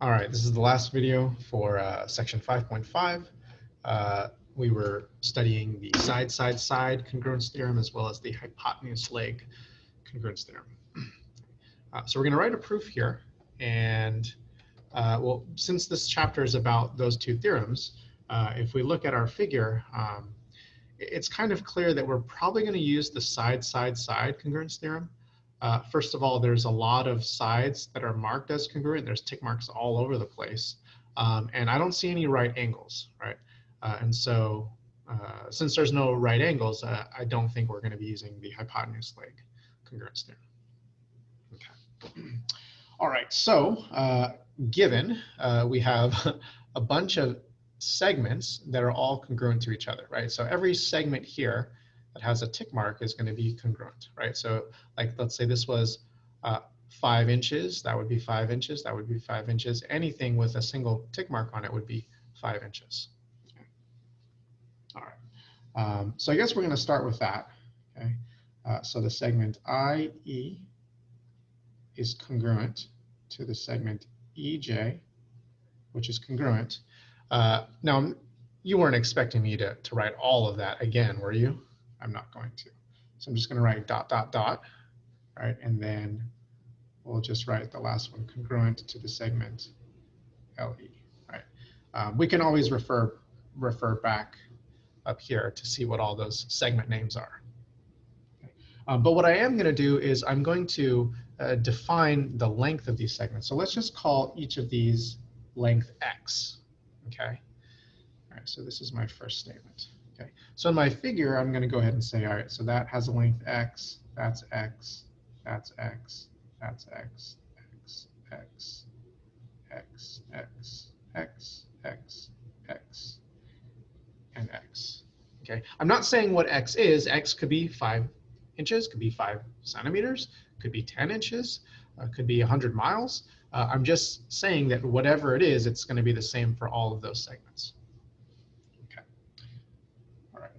All right, this is the last video for section 5.5. We were studying the side congruence theorem as well as the hypotenuse leg congruence theorem. So we're going to write a proof here. And well, since this chapter is about those two theorems, if we look at our figure, it's kind of clear that we're probably going to use the side congruence theorem. First of all, there's a lot of sides that are marked as congruent. There's tick marks all over the place. And I don't see any right angles, right? And so since there's no right angles, I don't think we're going to be using the hypotenuse leg congruence theorem. Okay. All right, so given we have a bunch of segments that are all congruent to each other, right? So every segment here that has a tick mark is going to be congruent, right? So like, let's say this was 5 inches, that would be 5 inches, that would be 5 inches. Anything with a single tick mark on it would be 5 inches. Okay. All right, so I guess we're going to start with that, okay? So the segment IE is congruent to the segment EJ, which is congruent. Now, you weren't expecting me to write all of that again, were you? I'm not going to. So I'm just going to write dot, dot, dot, right? And then we'll just write the last one, congruent to the segment LE, right? We can always refer back up here to see what all those segment names are. Okay. But what I am going to do is I'm going to define the length of these segments. So let's just call each of these length X, okay? All right, so this is my first statement. Okay, so in my figure, I'm going to go ahead and say, all right, so that has a length X, that's X, that's X, that's X, X, X, X, X, X, X, X, and X. Okay, I'm not saying what X is. X could be 5 inches, could be 5 centimeters, could be 10 inches, could be 100 miles. I'm just saying that whatever it is, it's going to be the same for all of those segments.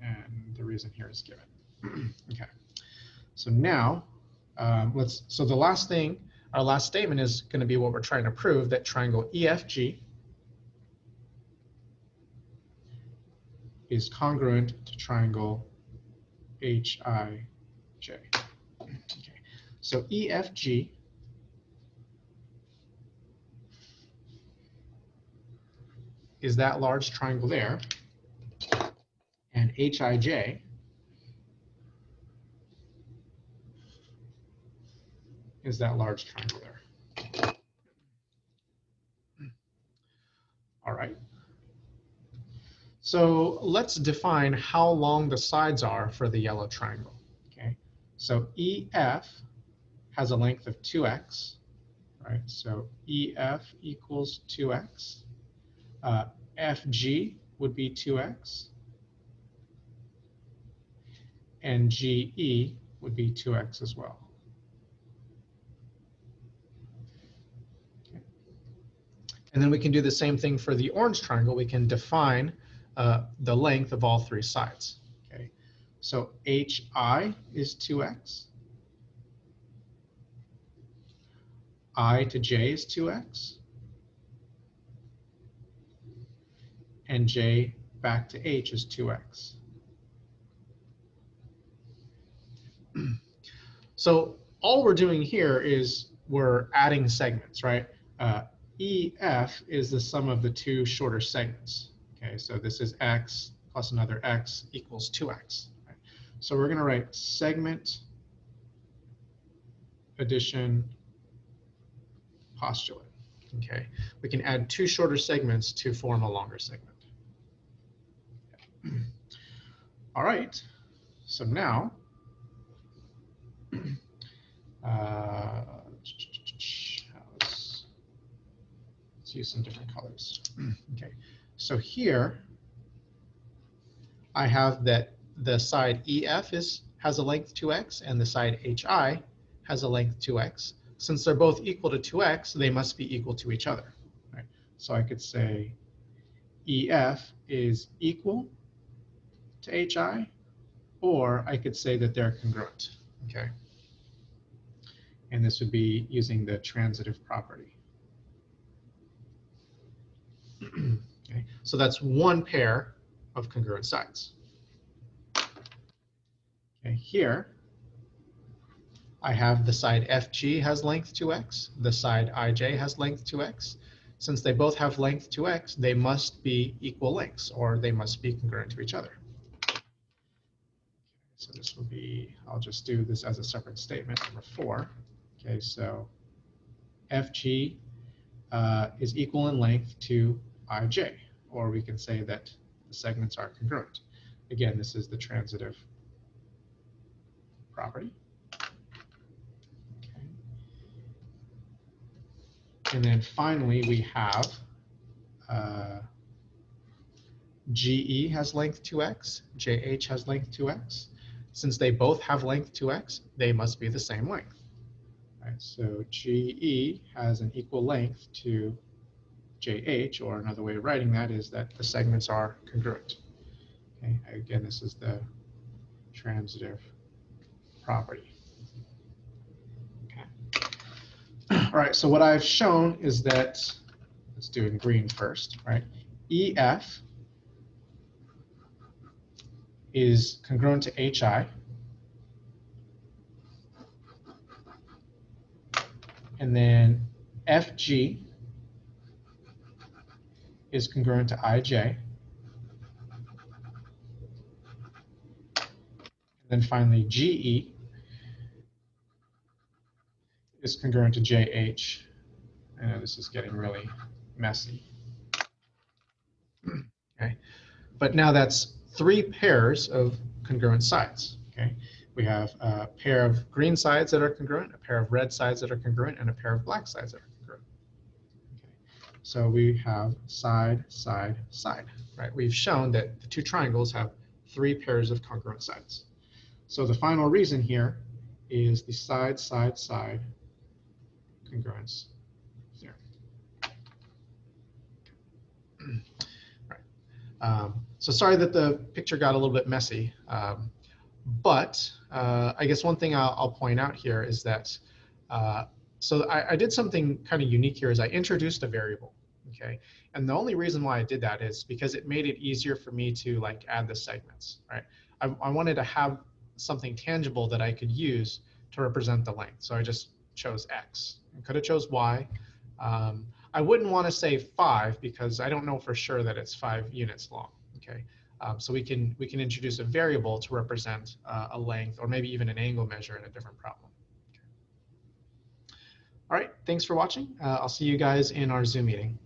And the reason here is given. Okay, so now so the last thing, our last statement is going to be what we're trying to prove, that triangle EFG is congruent to triangle HIJ. Okay, so EFG is that large triangle there, and HIJ is that large triangle there. All right. So let's define how long the sides are for the yellow triangle. Okay. So EF has a length of 2x, right? So EF equals 2x. FG would be 2x. And GE would be 2x as well. Okay. And then we can do the same thing for the orange triangle. We can define the length of all 3 sides. Okay. So HI is 2x. I to J is 2x. And J back to H is 2x. So all we're doing here is we're adding segments, right? EF is the sum of the 2 shorter segments. Okay, so this is x plus another x equals 2x. Right? So we're going to write segment addition postulate. Okay, we can add 2 shorter segments to form a longer segment. All right, so now let's use some different colors. Okay, so here I have that the side EF has a length 2x and the side HI has a length 2x. Since they're both equal to 2x, they must be equal to each other. Right? So I could say EF is equal to HI, or I could say that they're congruent. Okay. And this would be using the transitive property. Okay, so that's one pair of congruent sides. Okay, here I have the side FG has length 2x, the side IJ has length 2x. Since they both have length 2x, they must be equal lengths, or they must be congruent to each other. So this will be, I'll just do this as a separate statement, number 4. Okay, so FG is equal in length to IJ, or we can say that the segments are congruent. Again, this is the transitive property. Okay. And then finally, we have GE has length 2x, JH has length 2x. Since they both have length 2x, they must be the same length. Right, so GE has an equal length to JH, or another way of writing that is that the segments are congruent. Okay, again, this is the transitive property. Okay. All right, so what I've shown is that, let's do it in green first, right? EF is congruent to HI, and then FG is congruent to IJ, and then finally GE is congruent to JH. I know this is getting really messy. Okay, but now that's 3 pairs of congruent sides. Okay, we have a pair of green sides that are congruent, a pair of red sides that are congruent, and a pair of black sides that are congruent. Okay. So we have side, side, side. Right? We've shown that the 2 triangles have 3 pairs of congruent sides. So the final reason here is the side, side, side congruence theorem. Right. So sorry that the picture got a little bit messy, but I guess one thing I'll point out here is that, so I did something kind of unique here is I introduced a variable, okay? And the only reason why I did that is because it made it easier for me to like add the segments, right? I wanted to have something tangible that I could use to represent the length. So I just chose X. I could have chose Y. I wouldn't want to say 5 because I don't know for sure that it's 5 units long. Okay, so we can introduce a variable to represent a length or maybe even an angle measure in a different problem. Okay. All right, thanks for watching. I'll see you guys in our Zoom meeting.